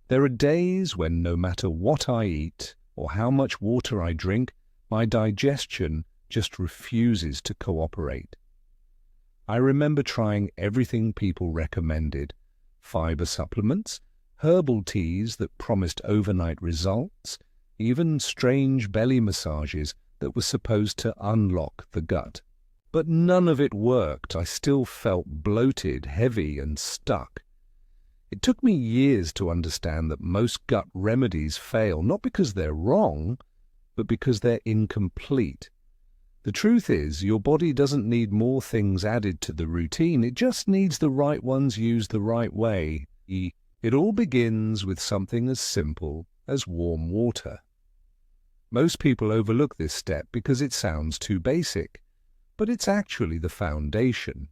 There are days when no matter what I eat or how much water I drink, my digestion just refuses to cooperate. I remember trying everything people recommended: fiber supplements, herbal teas that promised overnight results, even strange belly massages that were supposed to unlock the gut. But none of it worked. I still felt bloated, heavy, and stuck. It took me years to understand that most gut remedies fail, not because they're wrong, but because they're incomplete. The truth is, your body doesn't need more things added to the routine, it just needs the right ones used the right way. It all begins with something as simple as warm water. Most people overlook this step because it sounds too basic, but it's actually the foundation.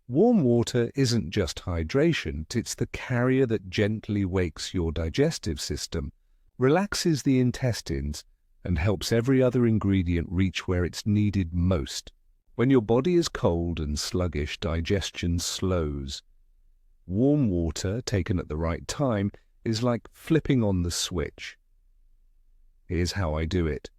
Warm water isn't just hydration, it's the carrier that gently wakes your digestive system, relaxes the intestines, and helps every other ingredient reach where it's needed most. When your body is cold and sluggish, digestion slows. Warm water, taken at the right time, is like flipping on the switch. Here's how I do it.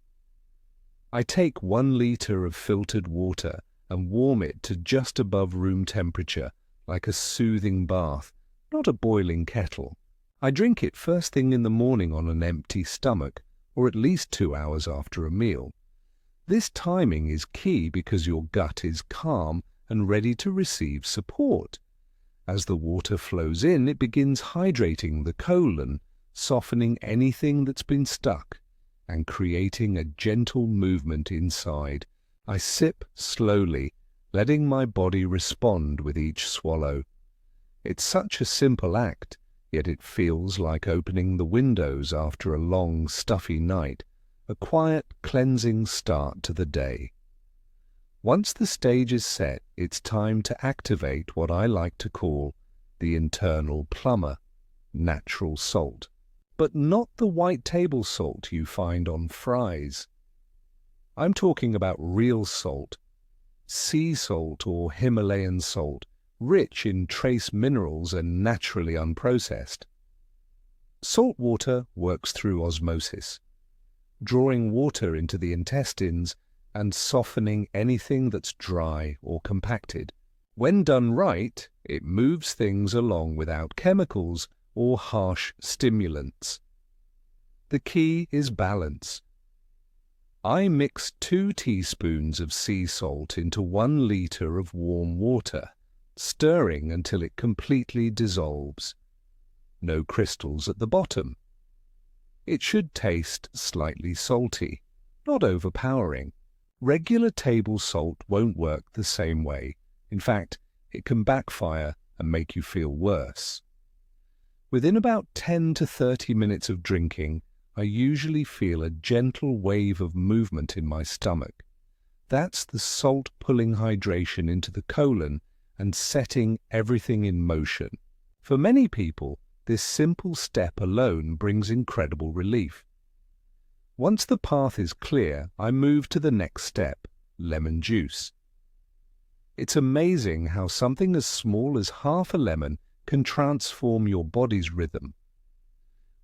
I take 1 liter of filtered water and warm it to just above room temperature, like a soothing bath, not a boiling kettle. I drink it first thing in the morning on an empty stomach, or at least 2 hours after a meal. This timing is key because your gut is calm and ready to receive support. As the water flows in, it begins hydrating the colon, softening anything that's been stuck, and creating a gentle movement inside. I sip slowly, letting my body respond with each swallow. It's such a simple act, yet it feels like opening the windows after a long, stuffy night, a quiet, cleansing start to the day. Once the stage is set, it's time to activate what I like to call the internal plumber, natural salt. But not the white table salt you find on fries. I'm talking about real salt, sea salt or Himalayan salt, rich in trace minerals and naturally unprocessed. Salt water works through osmosis, drawing water into the intestines and softening anything that's dry or compacted. When done right, it moves things along without chemicals or harsh stimulants. The key is balance. I mix 2 teaspoons of sea salt into 1 liter of warm water, stirring until it completely dissolves. No crystals at the bottom. It should taste slightly salty, not overpowering. Regular table salt won't work the same way. In fact, it can backfire and make you feel worse. Within about 10 to 30 minutes of drinking, I usually feel a gentle wave of movement in my stomach. That's the salt pulling hydration into the colon and setting everything in motion. For many people, this simple step alone brings incredible relief. Once the path is clear, I move to the next step, lemon juice. It's amazing how something as small as half a lemon can transform your body's rhythm.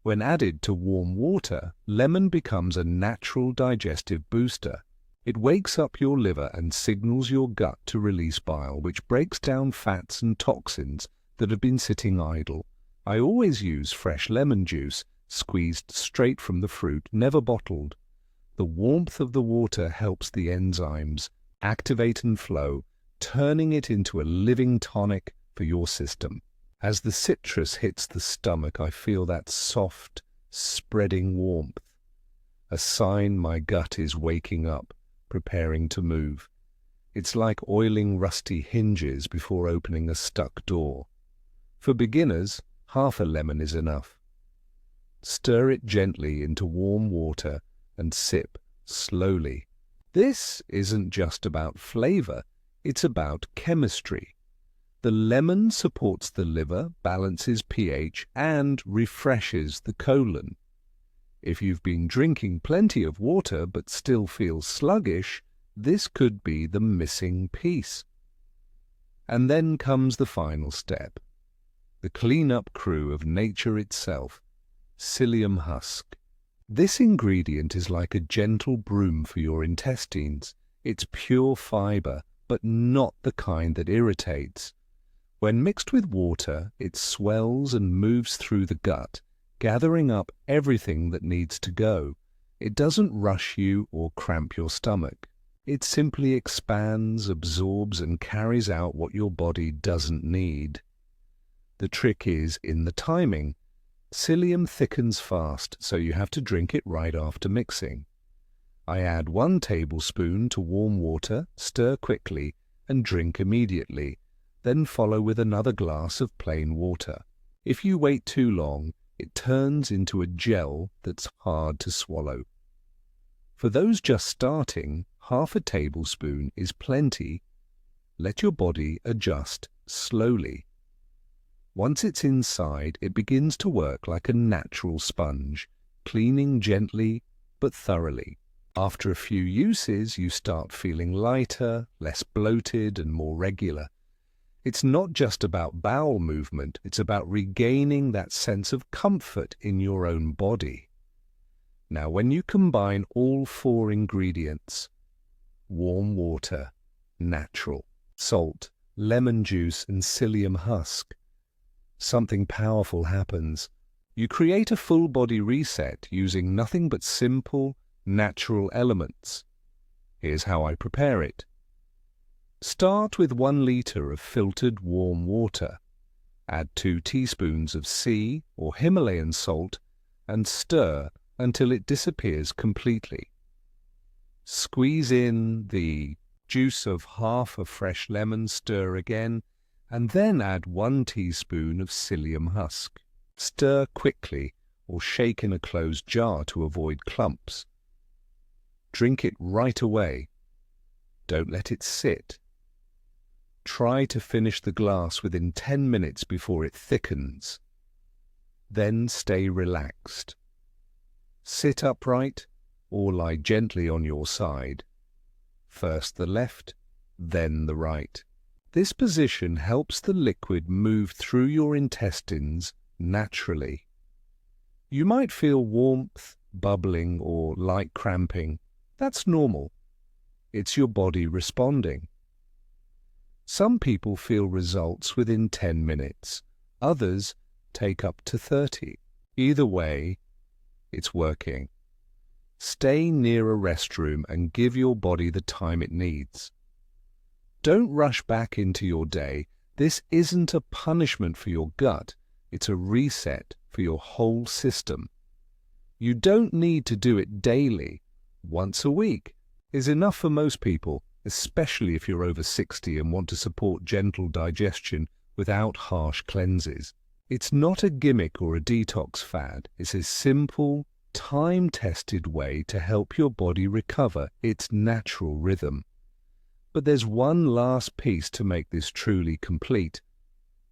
When added to warm water, lemon becomes a natural digestive booster. It wakes up your liver and signals your gut to release bile, which breaks down fats and toxins that have been sitting idle. I always use fresh lemon juice, squeezed straight from the fruit, never bottled. The warmth of the water helps the enzymes activate and flow, turning it into a living tonic for your system. As the citrus hits the stomach, I feel that soft, spreading warmth, a sign my gut is waking up, preparing to move. It's like oiling rusty hinges before opening a stuck door. For beginners, half a lemon is enough. Stir it gently into warm water and sip slowly. This isn't just about flavor, it's about chemistry. The lemon supports the liver, balances pH, and refreshes the colon. If you've been drinking plenty of water but still feel sluggish, this could be the missing piece. And then comes the final step. the clean-up crew of nature itself, psyllium husk. This ingredient is like a gentle broom for your intestines. It's pure fiber, but not the kind that irritates. When mixed with water, it swells and moves through the gut, gathering up everything that needs to go. It doesn't rush you or cramp your stomach. It simply expands, absorbs, and carries out what your body doesn't need. The trick is in the timing. Psyllium thickens fast, so you have to drink it right after mixing. I add 1 tablespoon to warm water, stir quickly, and drink immediately. Then follow with another glass of plain water. If you wait too long, it turns into a gel that's hard to swallow. For those just starting, half a tablespoon is plenty. Let your body adjust slowly. Once it's inside, it begins to work like a natural sponge, cleaning gently but thoroughly. After a few uses, you start feeling lighter, less bloated, and more regular. It's not just about bowel movement, it's about regaining that sense of comfort in your own body. Now, when you combine all 4 ingredients, warm water, natural, salt, lemon juice, and psyllium husk, something powerful happens. You create a full-body reset using nothing but simple, natural elements. Here's how I prepare it. Start with 1 liter of filtered warm water. Add 2 teaspoons of sea or Himalayan salt and stir until it disappears completely. Squeeze in the juice of half a fresh lemon, stir again, and then add 1 teaspoon of psyllium husk. Stir quickly or shake in a closed jar to avoid clumps. Drink it right away. Don't let it sit. Try to finish the glass within 10 minutes before it thickens. Then stay relaxed. Sit upright or lie gently on your side. First the left, then the right. This position helps the liquid move through your intestines naturally. You might feel warmth, bubbling, or light cramping. That's normal. It's your body responding. Some people feel results within 10 minutes. Others take up to 30. Either way, it's working. Stay near a restroom and give your body the time it needs. Don't rush back into your day. This isn't a punishment for your gut. It's a reset for your whole system. You don't need to do it daily. Once a week is enough for most people, especially if you're over 60 and want to support gentle digestion without harsh cleanses. It's not a gimmick or a detox fad. It's a simple, time-tested way to help your body recover its natural rhythm. But there's one last piece to make this truly complete: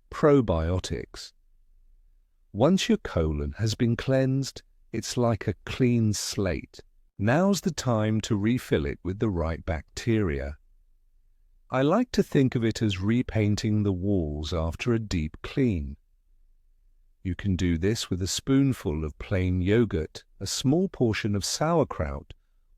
probiotics. Once your colon has been cleansed, it's like a clean slate. Now's the time to refill it with the right bacteria. I like to think of it as repainting the walls after a deep clean. You can do this with a spoonful of plain yogurt, a small portion of sauerkraut,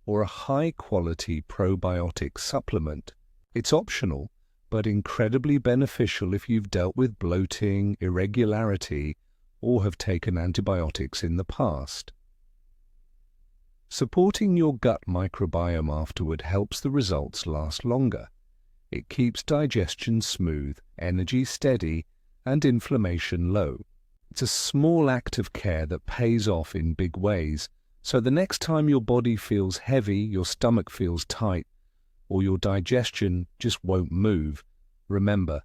or a high-quality probiotic supplement. It's optional, but incredibly beneficial if you've dealt with bloating, irregularity, or have taken antibiotics in the past. Supporting your gut microbiome afterward helps the results last longer. It keeps digestion smooth, energy steady, and inflammation low. It's a small act of care that pays off in big ways, so the next time your body feels heavy, your stomach feels tight, or your digestion just won't move, remember,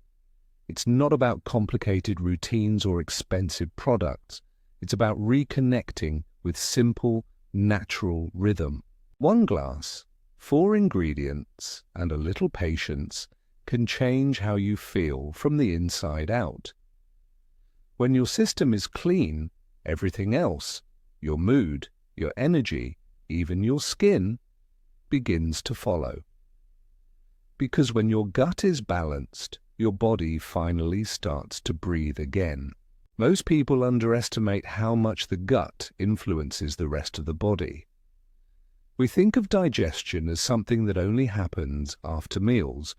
it's not about complicated routines or expensive products. It's about reconnecting with simple, natural rhythm. 1 glass, 4 ingredients, and a little patience can change how you feel from the inside out. When your system is clean, everything else, your mood, your energy, even your skin, begins to follow. Because when your gut is balanced, your body finally starts to breathe again. Most people underestimate how much the gut influences the rest of the body. We think of digestion as something that only happens after meals,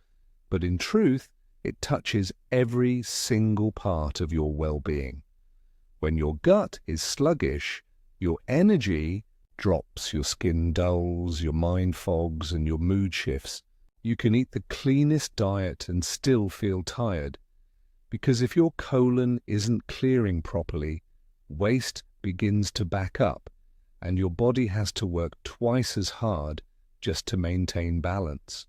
but in truth, it touches every single part of your well-being. When your gut is sluggish, your energy drops, your skin dulls, your mind fogs, and your mood shifts. You can eat the cleanest diet and still feel tired, because if your colon isn't clearing properly, waste begins to back up, and your body has to work twice as hard just to maintain balance.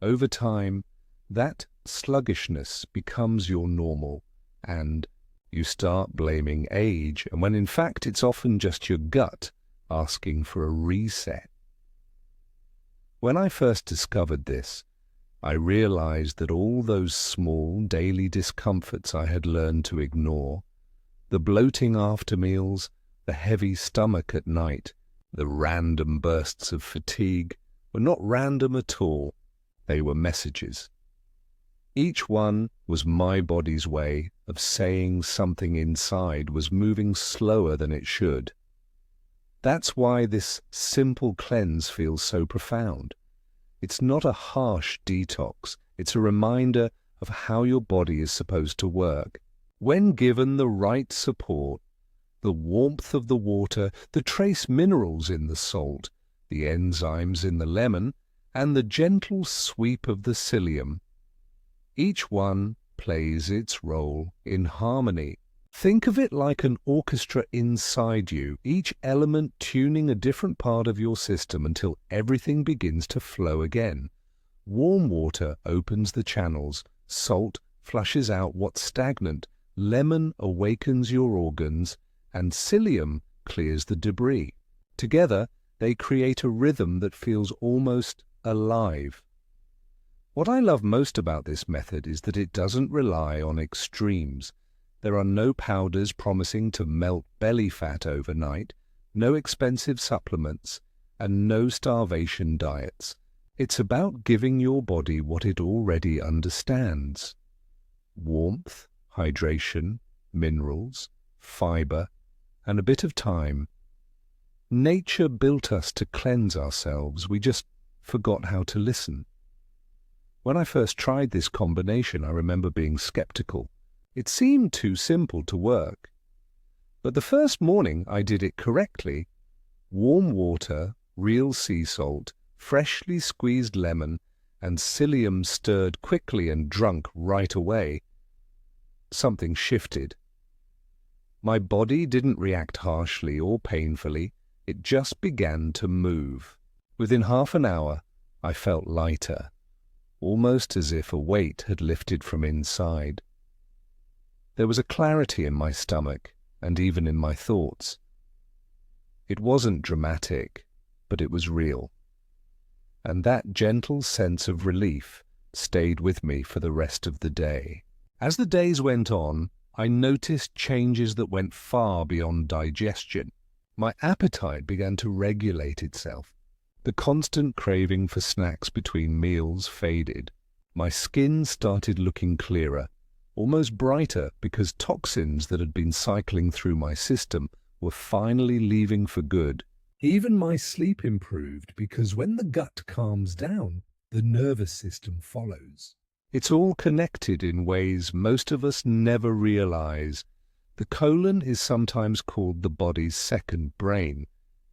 Over time, that sluggishness becomes your normal, and you start blaming age, and when in fact it's often just your gut asking for a reset. When I first discovered this, I realized that all those small daily discomforts I had learned to ignore, the bloating after meals, the heavy stomach at night, the random bursts of fatigue, were not random at all. They were messages. Each one was my body's way of saying something inside was moving slower than it should. That's why this simple cleanse feels so profound. It's not a harsh detox. It's a reminder of how your body is supposed to work. When given the right support, the warmth of the water, the trace minerals in the salt, the enzymes in the lemon, and the gentle sweep of the psyllium, each one plays its role in harmony. Think of it like an orchestra inside you, each element tuning a different part of your system until everything begins to flow again. Warm water opens the channels, salt flushes out what's stagnant, lemon awakens your organs, and psyllium clears the debris. Together, they create a rhythm that feels almost alive. What I love most about this method is that it doesn't rely on extremes. There are no powders promising to melt belly fat overnight, no expensive supplements, and no starvation diets. It's about giving your body what it already understands: warmth, hydration, minerals, fiber, and a bit of time. Nature built us to cleanse ourselves. We just forgot how to listen. When I first tried this combination, I remember being skeptical. It seemed too simple to work. But the first morning I did it correctly. Warm water, real sea salt, freshly squeezed lemon, and psyllium stirred quickly and drunk right away. Something shifted. My body didn't react harshly or painfully. It just began to move. Within half an hour, I felt lighter, almost as if a weight had lifted from inside. There was a clarity in my stomach and even in my thoughts. It wasn't dramatic, but it was real. And that gentle sense of relief stayed with me for the rest of the day. As the days went on, I noticed changes that went far beyond digestion. My appetite began to regulate itself. The constant craving for snacks between meals faded. My skin started looking clearer, almost brighter, because toxins that had been cycling through my system were finally leaving for good. Even my sleep improved, because when the gut calms down, the nervous system follows. It's all connected in ways most of us never realize. The colon is sometimes called the body's second brain,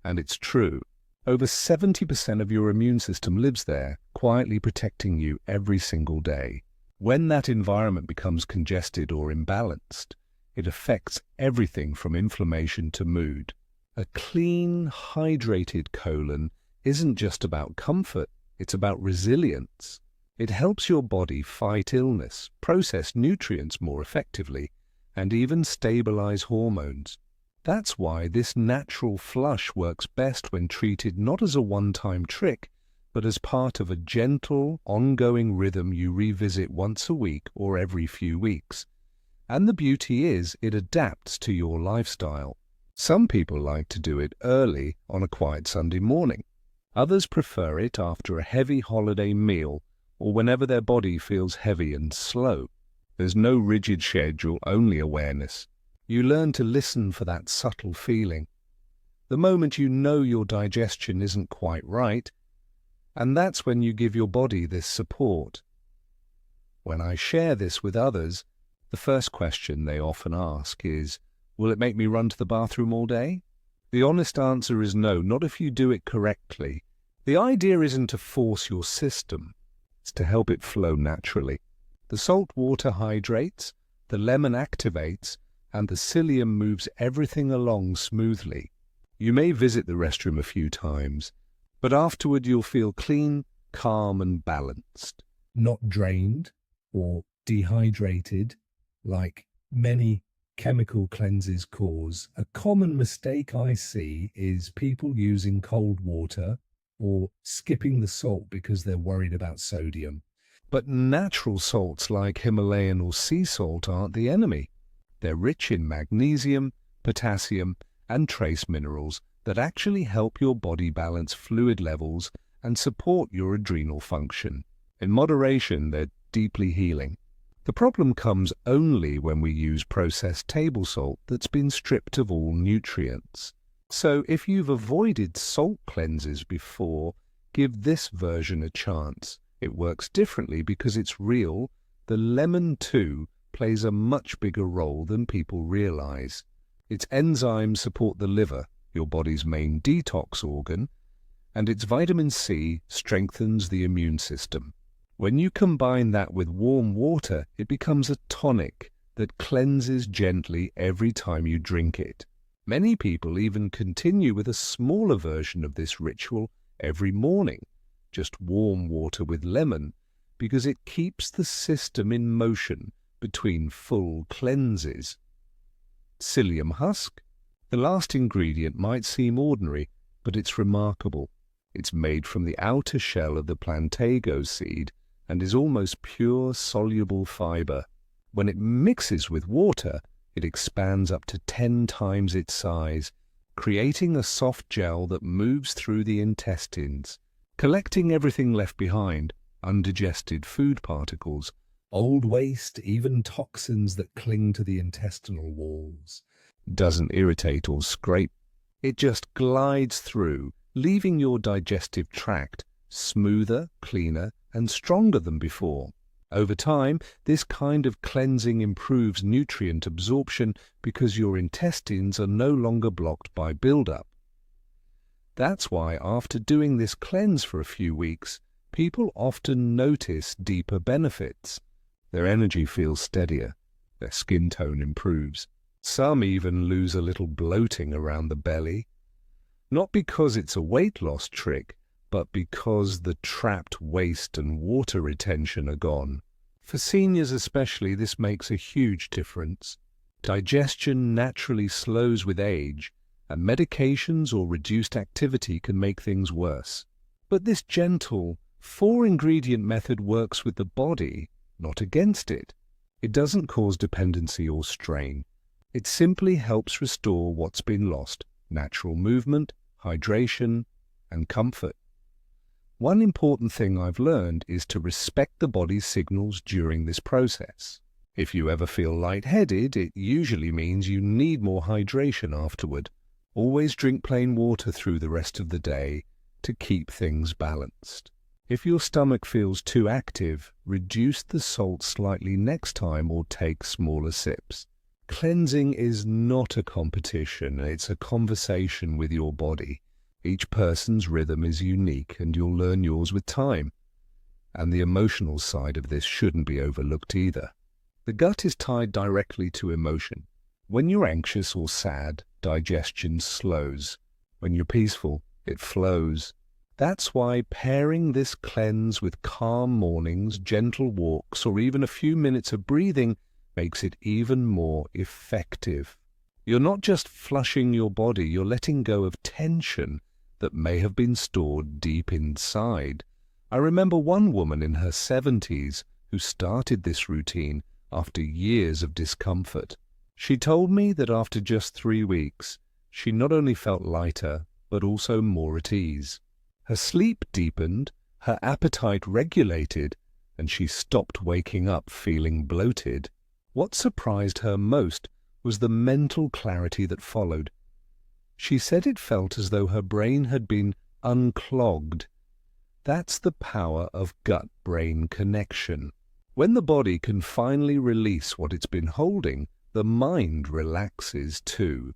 and it's true. Over 70% of your immune system lives there, quietly protecting you every single day. When that environment becomes congested or imbalanced, it affects everything from inflammation to mood. A clean, hydrated colon isn't just about comfort, it's about resilience. It helps your body fight illness, process nutrients more effectively, and even stabilize hormones. That's why this natural flush works best when treated not as a one-time trick, but as part of a gentle, ongoing rhythm you revisit once a week or every few weeks. And the beauty is, it adapts to your lifestyle. Some people like to do it early on a quiet Sunday morning. Others prefer it after a heavy holiday meal or whenever their body feels heavy and slow. There's no rigid schedule, only awareness. You learn to listen for that subtle feeling. The moment you know your digestion isn't quite right, and that's when you give your body this support. When I share this with others, the first question they often ask is, will it make me run to the bathroom all day? The honest answer is no, not if you do it correctly. The idea isn't to force your system, it's to help it flow naturally. The salt water hydrates, the lemon activates, and the psyllium moves everything along smoothly. You may visit the restroom a few times, but afterward you'll feel clean, calm, and balanced. Not drained or dehydrated like many chemical cleanses cause. A common mistake I see is people using cold water or skipping the salt because they're worried about sodium. But natural salts like Himalayan or sea salt aren't the enemy. They're rich in magnesium, potassium, and trace minerals that actually help your body balance fluid levels and support your adrenal function. In moderation, they're deeply healing. The problem comes only when we use processed table salt that's been stripped of all nutrients. So if you've avoided salt cleanses before, give this version a chance. It works differently because it's real. The lemon, too, plays a much bigger role than people realize. Its enzymes support the liver, your body's main detox organ, and its vitamin C strengthens the immune system. When you combine that with warm water, it becomes a tonic that cleanses gently every time you drink it. Many people even continue with a smaller version of this ritual every morning, just warm water with lemon, because it keeps the system in motion between full cleanses. Psyllium husk. The last ingredient might seem ordinary, but it's remarkable. It's made from the outer shell of the plantago seed and is almost pure soluble fiber. When it mixes with water, it expands up to 10 times its size, creating a soft gel that moves through the intestines, collecting everything left behind, undigested food particles, old waste, even toxins that cling to the intestinal walls. Doesn't irritate or scrape. It just glides through, leaving your digestive tract smoother, cleaner, and stronger than before. Over time, this kind of cleansing improves nutrient absorption because your intestines are no longer blocked by buildup. That's why after doing this cleanse for a few weeks, people often notice deeper benefits. Their energy feels steadier, their skin tone improves. Some even lose a little bloating around the belly, not because it's a weight loss trick, but because the trapped waste and water retention are gone. For seniors especially, this makes a huge difference. Digestion naturally slows with age, and medications or reduced activity can make things worse. But this gentle, 4-ingredient method works with the body, not against it. It doesn't cause dependency or strain. It simply helps restore what's been lost: natural movement, hydration, and comfort. One important thing I've learned is to respect the body's signals during this process. If you ever feel lightheaded, it usually means you need more hydration afterward. Always drink plain water through the rest of the day to keep things balanced. If your stomach feels too active, reduce the salt slightly next time or take smaller sips. Cleansing is not a competition, it's a conversation with your body. Each person's rhythm is unique, and you'll learn yours with time. And the emotional side of this shouldn't be overlooked either. The gut is tied directly to emotion. When you're anxious or sad, digestion slows. When you're peaceful, it flows. That's why pairing this cleanse with calm mornings, gentle walks, or even a few minutes of breathing makes it even more effective. You're not just flushing your body, you're letting go of tension that may have been stored deep inside. I remember one woman in her 70s who started this routine after years of discomfort. She told me that after just 3 weeks, she not only felt lighter, but also more at ease. Her sleep deepened, her appetite regulated, and she stopped waking up feeling bloated. What surprised her most was the mental clarity that followed. She said it felt as though her brain had been unclogged. That's the power of gut-brain connection. When the body can finally release what it's been holding, the mind relaxes too.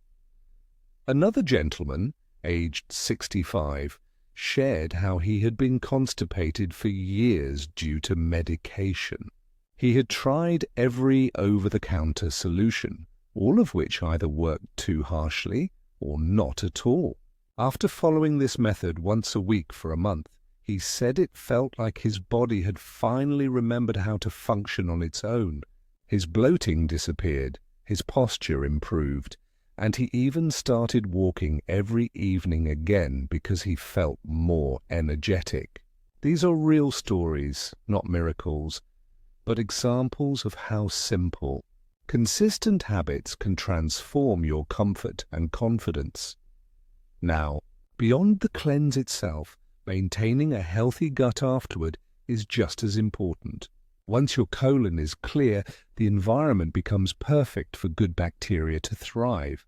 Another gentleman, aged 65, shared how he had been constipated for years due to medication. He had tried every over-the-counter solution, all of which either worked too harshly or not at all. After following this method once a week for a month, he said it felt like his body had finally remembered how to function on its own. His bloating disappeared, his posture improved, and he even started walking every evening again because he felt more energetic. These are real stories, not miracles, but examples of how simple, consistent habits can transform your comfort and confidence. Now, beyond the cleanse itself, maintaining a healthy gut afterward is just as important. Once your colon is clear, the environment becomes perfect for good bacteria to thrive.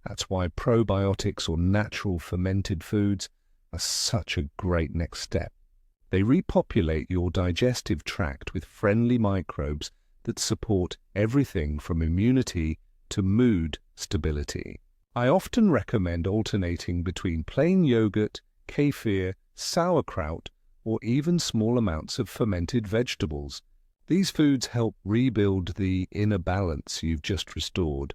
That's why probiotics or natural fermented foods are such a great next step. They repopulate your digestive tract with friendly microbes that support everything from immunity to mood stability. I often recommend alternating between plain yogurt, kefir, sauerkraut, or even small amounts of fermented vegetables. These foods help rebuild the inner balance you've just restored.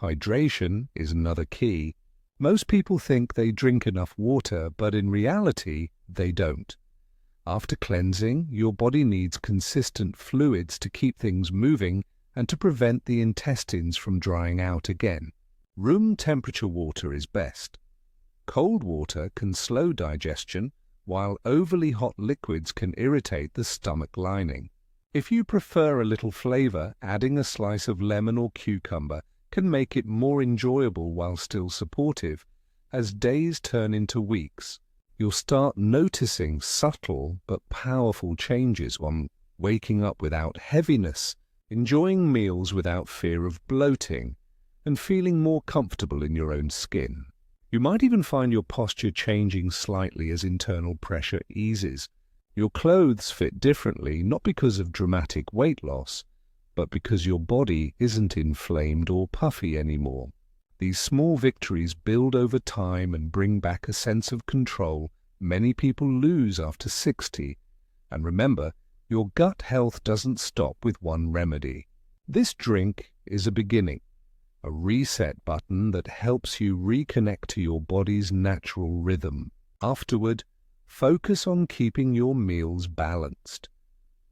Hydration is another key. Most people think they drink enough water, but in reality, they don't. After cleansing, your body needs consistent fluids to keep things moving and to prevent the intestines from drying out again. Room temperature water is best. Cold water can slow digestion, while overly hot liquids can irritate the stomach lining. If you prefer a little flavor, adding a slice of lemon or cucumber can make it more enjoyable while still supportive. As days turn into weeks, you'll start noticing subtle but powerful changes on waking up without heaviness, enjoying meals without fear of bloating, and feeling more comfortable in your own skin. You might even find your posture changing slightly as internal pressure eases. Your clothes fit differently, not because of dramatic weight loss, but because your body isn't inflamed or puffy anymore. These small victories build over time and bring back a sense of control many people lose after 60. And remember, your gut health doesn't stop with one remedy. This drink is a beginning, a reset button that helps you reconnect to your body's natural rhythm. Afterward, focus on keeping your meals balanced.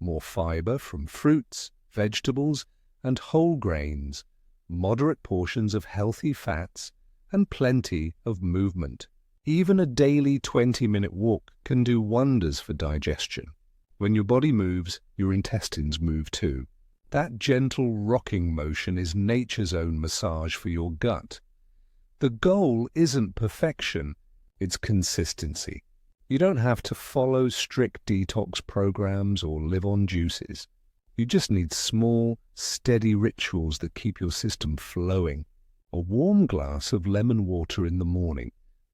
More fiber from fruits, vegetables, and whole grains, moderate portions of healthy fats, and plenty of movement. Even a daily 20-minute walk can do wonders for digestion. When your body moves, your intestines move too. That gentle rocking motion is nature's own massage for your gut. The goal isn't perfection, it's consistency. You don't have to follow strict detox programs or live on juices. You just need small, steady rituals that keep your system flowing. A warm glass of lemon water in the morning,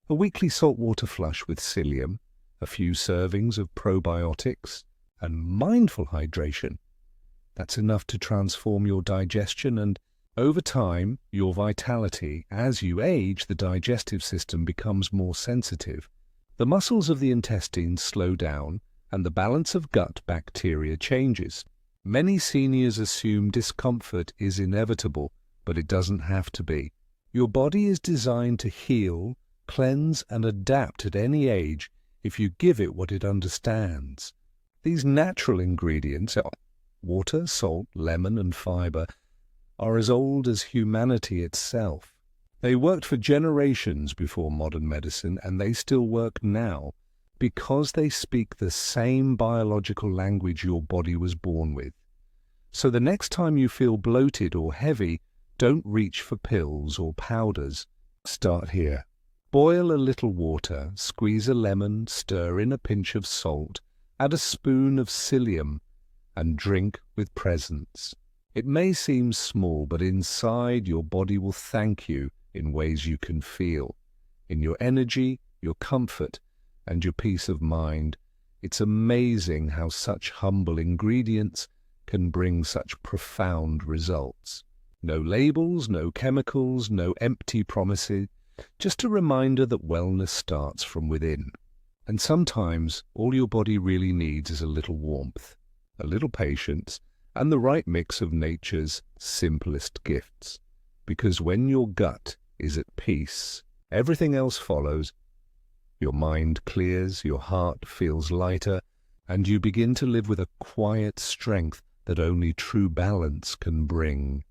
a weekly saltwater flush with psyllium, a few servings of probiotics, and mindful hydration. That's enough to transform your digestion and, over time, your vitality. As you age, the digestive system becomes more sensitive. The muscles of the intestines slow down, and the balance of gut bacteria changes. Many seniors assume discomfort is inevitable, but it doesn't have to be. Your body is designed to heal, cleanse, and adapt at any age if you give it what it understands. These natural ingredients, water, salt, lemon, and fiber, are as old as humanity itself. They worked for generations before modern medicine, and they still work now because they speak the same biological language your body was born with. So the next time you feel bloated or heavy, don't reach for pills or powders. Start here. Boil a little water, squeeze a lemon, stir in a pinch of salt, add a spoon of psyllium, and drink with presence. It may seem small, but inside your body will thank you in ways you can feel. In your energy, your comfort, and your peace of mind. It's amazing how such humble ingredients can bring such profound results. No labels, no chemicals, no empty promises, just a reminder that wellness starts from within. And sometimes all your body really needs is a little warmth, a little patience, and the right mix of nature's simplest gifts. Because when your gut is at peace, everything else follows. Your mind clears, your heart feels lighter, and you begin to live with a quiet strength that only true balance can bring.